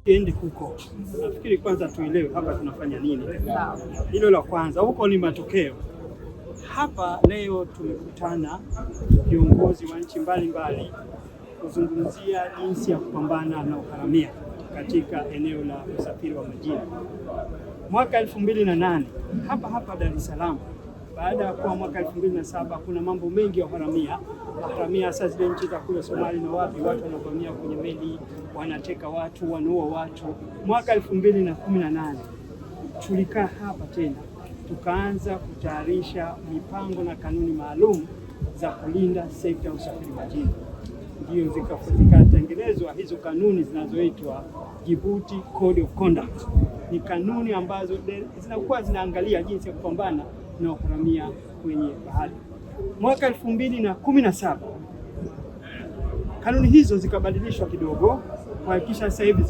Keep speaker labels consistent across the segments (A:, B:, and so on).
A: Tuende huko. Nafikiri kwanza tuelewe hapa tunafanya nini. Hilo la kwanza, huko ni matokeo. Hapa leo tumekutana viongozi wa nchi mbalimbali kuzungumzia jinsi ya kupambana na uharamia katika eneo la usafiri wa majini. Mwaka 2008 hapa Dar es Salaam, baada ya kuwa mwaka 2007 kuna mambo mengi ya uharamia. Maharamia hasa zile nchi za kule Somali na wapi, watu wanavamia kwenye meli, wanateka watu, wanaua watu. Mwaka 2018 tulikaa hapa tena tukaanza kutayarisha mipango na kanuni maalum za kulinda sekta ya usafiri majini. Ndio zikatengenezwa hizo kanuni zinazoitwa Djibouti Code of Conduct. Ni kanuni ambazo zinakuwa zinaangalia jinsi ya kupambana na uharamia kwenye bahari. Mwaka 2017 kanuni hizo zikabadilishwa kidogo kuhakikisha sasa hivi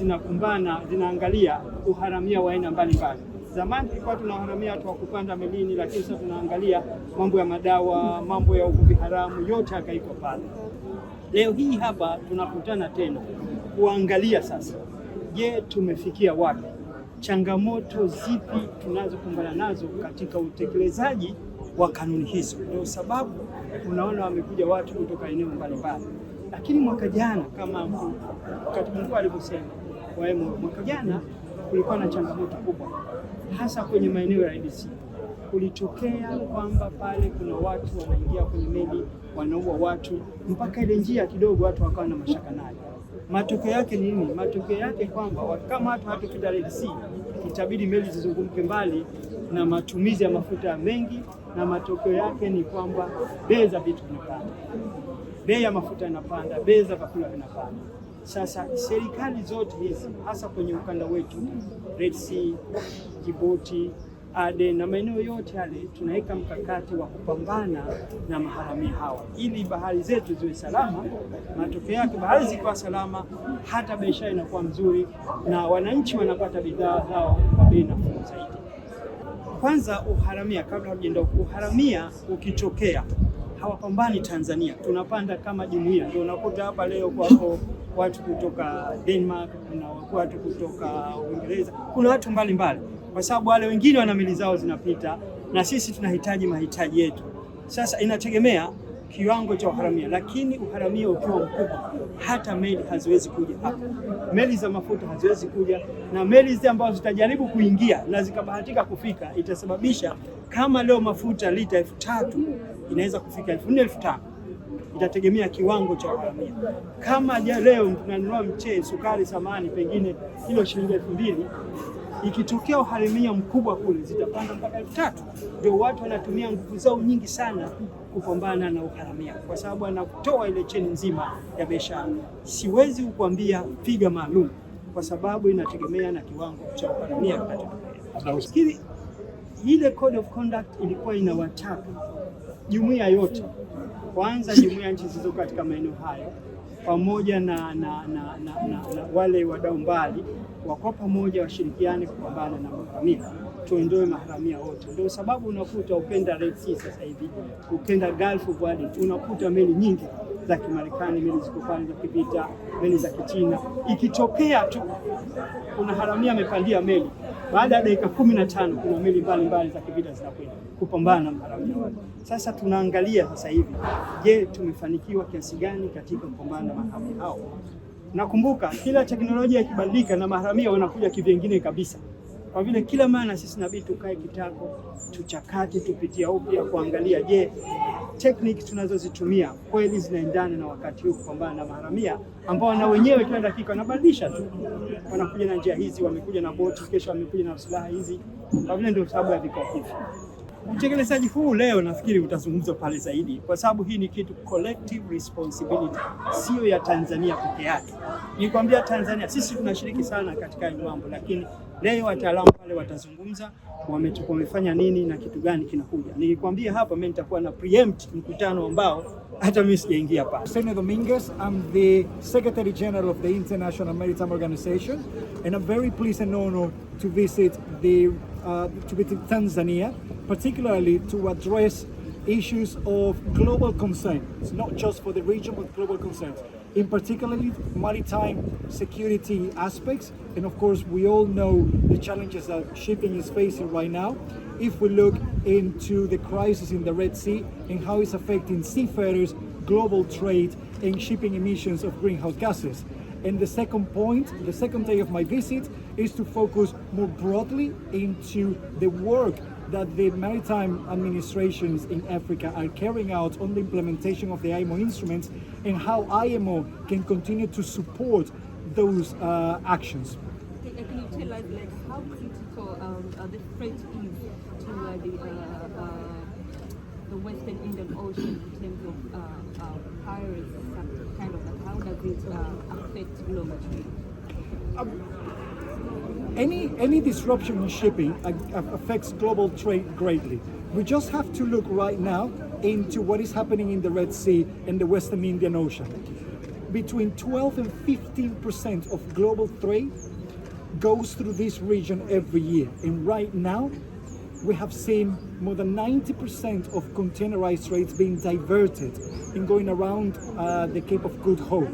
A: zinaangalia uharamia wa aina mbalimbali. Zamani tulikuwa tunaharamia watu wa kupanda melini, lakini sasa tunaangalia mambo ya madawa, mambo ya uvuvi haramu, yote yakaiko pale. Leo hii hapa tunakutana tena kuangalia sasa, je, tumefikia wapi? Changamoto zipi tunazokumbana nazo katika utekelezaji wa kanuni hizo? Ndio sababu unaona wamekuja watu kutoka eneo mbalimbali. Lakini mwaka jana, kama katibu mkuu alivyosema, mwaka jana kulikuwa na changamoto kubwa hasa kwenye maeneo ya IDC. Kulitokea kwamba pale kuna watu wanaingia kwenye meli, wanaua watu, mpaka ile njia kidogo watu wakawa na mashaka nayo. Matokeo yake ni nini? Matokeo yake kwamba kama watu hatupita Red Sea, itabidi meli zizunguke mbali na matumizi ya mafuta mengi, na matokeo yake ni kwamba bei za vitu vinapanda, bei ya mafuta inapanda, bei za vyakula vinapanda. Sasa serikali zote hizi hasa kwenye ukanda wetu Red Sea, Djibouti, Aden na maeneo yote yale, tunaweka mkakati wa kupambana na maharamia hawa ili bahari zetu ziwe salama. Matokeo yake bahari zikiwa salama, hata biashara inakuwa mzuri na wananchi wanapata bidhaa zao kwa bei nafuu zaidi. Kwanza uharamia, kabla hatujaenda, uharamia ukitokea hawapambani Tanzania, tunapanda kama jumuiya. Ndio unakuta hapa leo kwako watu kutoka Denmark, kuna watu kutoka Uingereza, kuna watu mbalimbali, kwa sababu wale wengine wana meli zao zinapita na sisi tunahitaji mahitaji yetu. Sasa inategemea kiwango cha uharamia, lakini uharamia ukiwa mkubwa hata meli haziwezi kuja hapa. Meli za mafuta haziwezi kuja, na meli zile ambazo zitajaribu kuingia na zikabahatika kufika, itasababisha kama leo mafuta lita 3,000 inaweza kufika 4,000 5,000. Itategemea kiwango cha uharamia. Kama leo tunanunua mchele, sukari, samani pengine kilo shilingi 2,000, ikitokea uharamia mkubwa kule zitapanda mpaka 3,000. Ndio watu wanatumia nguvu zao nyingi sana kupambana na uharamia, kwa sababu anatoa ile cheni nzima ya biashara. Siwezi kukuambia piga maalum, kwa sababu inategemea na kiwango cha uharamia kinachotokea. Ile code of conduct ilikuwa inawataka jumuiya yote, kwanza jumuiya nchi zilizo katika maeneo hayo pamoja na wale wadau mbali wako pamoja, washirikiane kupambana na maharamia, tuondoe maharamia wote. Ndio sababu unakuta ukenda Red Sea sasa hivi, ukenda Gulf of Aden, unakuta meli nyingi za Kimarekani, meli ziko pale za kivita, meli za Kichina. Ikitokea tu kuna haramia amepandia meli, baada ya dakika 15 kuna meli mbalimbali za kivita zinakwenda kupambana na maharamia. Sasa tunaangalia sasa hivi, je, tumefanikiwa kiasi gani katika kupambana na maharamia hao? Nakumbuka kila teknolojia ikibadilika na maharamia wanakuja kivingine kabisa. Kwa vile kila maana sisi inabidi tukae kitako, tuchakate, tupitia upya kuangalia, je, technique tunazozitumia kweli zinaendana na wakati huu kupambana na maharamia ambao na wenyewe kila dakika wanabadilisha tu. Wanakuja na njia hizi, wamekuja na boti, kesho wamekuja na silaha hizi. Kwa vile ndio sababu ya vikao hivi. Utekelezaji huu leo nafikiri utazungumzwa pale zaidi, kwa sababu hii ni kitu collective responsibility, sio ya Tanzania peke yake. Nikwambia Tanzania sisi tunashiriki sana katika mambo, lakini leo wataalamu pale watazungumza wamefanya nini na kitu gani kinakuja. Nikikwambia hapa mimi nitakuwa na preempt mkutano ambao hata mimi sijaingia pale.
B: Senor Dominguez, I'm the Secretary General of the International Maritime Organization, and I'm very pleased and honored to visit Tanzania, particularly to address issues of global concern. It's not just for the region, but global concerns. in particularly maritime security aspects. And of course, we all know the challenges that shipping is facing right now. If we look into the crisis in the Red Sea and how it's affecting seafarers, global trade, and shipping emissions of greenhouse gases. And the second point, the second day of my visit, is to focus more broadly into the work that the maritime administrations in Africa are carrying out on the implementation of the IMO instruments and how IMO can continue to support those actions.
C: Can you tell us how critical the threat is to the Western Indian Ocean in terms of pirates, kind of how does it affect global trade?
B: Any disruption in shipping affects global trade greatly. We just have to look right now into what is happening in the Red Sea and the Western Indian Ocean. Between 12 and 15% of global trade goes through this region every year. And right now, we have seen more than 90% of containerized trades being diverted and going around the Cape of Good Hope.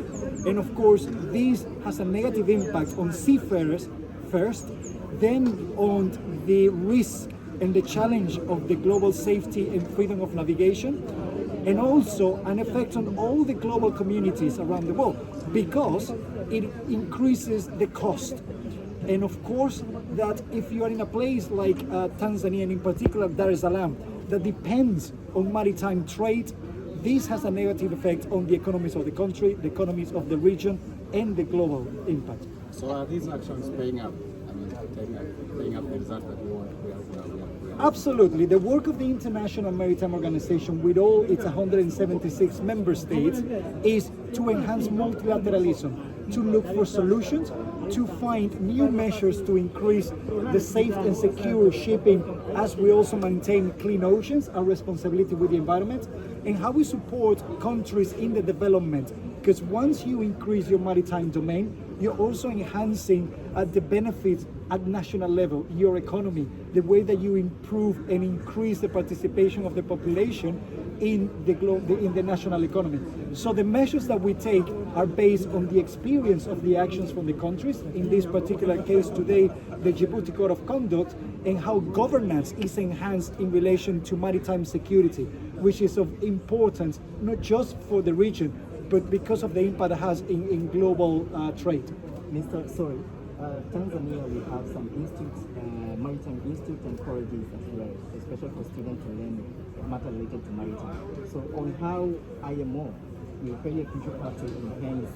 B: And of course, this has a negative impact on seafarers first, then on the risk and the challenge of the global safety and freedom of navigation, and also an effect on all the global communities around the world because it increases the cost. And of course, that if you are in a place like Tanzania, and in particular Dar es Salaam, that depends on maritime trade, this has a negative effect on the economies of the country, the economies of the region, and the global impact.
D: So are these actions paying up? I mean, paying up the result that we want?
B: Absolutely. The work of the International Maritime Organization with all its 176 member states is to enhance multilateralism, to look for solutions, to find new measures to increase the safe and secure shipping as we also maintain clean oceans, our responsibility with the environment, and how we support countries in the development. Because once you increase your maritime domain, you're also enhancing the benefits at national level, your economy, the way that you improve and increase the participation of the population in the national economy. So the measures that we take are based on the experience of the actions from the countries, in this particular case today, the Djibouti Code of Conduct, and how governance is enhanced in relation to maritime security, which is of importance not just for the region, but because of the impact it has in global trade.
E: Tanzania, we have some institutes, maritime institutes and colleges as well, especially for students to learn matter related to maritime. So on how IMO will play a crucial part to enhance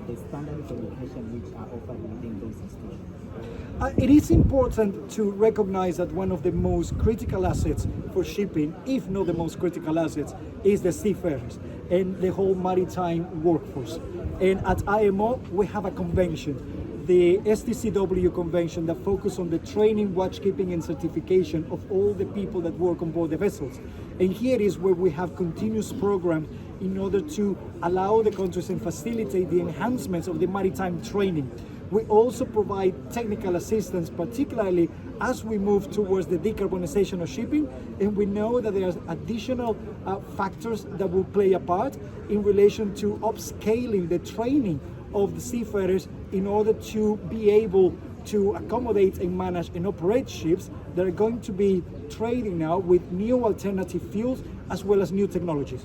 E: the standard of education which are offered within those institutions.
B: It is important to recognize that one of the most critical assets for shipping, if not the most critical assets, is the seafarers and the whole maritime workforce. And at IMO, we have a convention, the STCW convention, that focuses on the training, watchkeeping and certification of all the people that work on board the vessels. And here is where we have continuous programs in order to allow the countries and facilitate the enhancements of the maritime training. We also provide technical assistance, particularly as we move towards the decarbonization of shipping, and we know that there are additional factors that will play a part in relation to upscaling the training of the seafarers in order to be able to accommodate and manage and operate ships that are going to be trading now with new alternative fuels as well as new technologies.